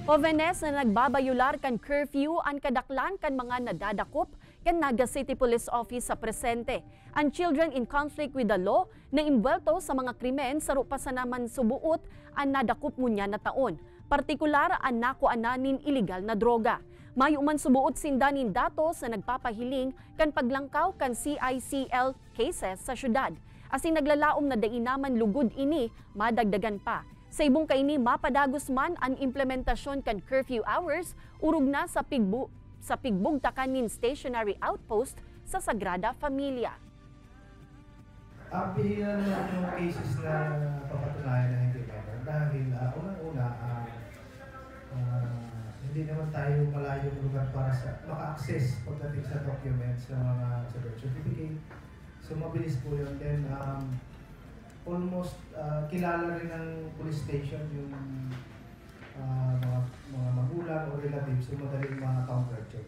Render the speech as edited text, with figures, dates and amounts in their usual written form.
Jovenes na nagbabayular kan curfew ang kadaklan kan mga nadadakop kan Naga City Police Office sa presente. Ang children in conflict with the law na imbwelto sa mga krimen sa rupa sa naman subuot ang nadakop ngunya na taon. Partikular ang nakuananin illegal na droga. Mayuman subuot sindanin datos sa nagpapahiling kan paglangkaw kan CICL cases sa syudad. Asing naglalaom na dainaman lugod ini, madagdagan pa. Sa ibong kaini, mapadagos man ang implementasyon kan curfew hours, urog na sa pigbugtakanin stationary outpost sa Sagrada Familia. Pihira na yung cases na papatunayan na hindi cover dahil unang-una, hindi naman tayo malayong lugar para sa maka-access pagdating sa documents ng mga sa birth certificate. So mabilis po yun. Then almost kilala rin ng police station yung mga magulang o relatives, so madaling mga counter check.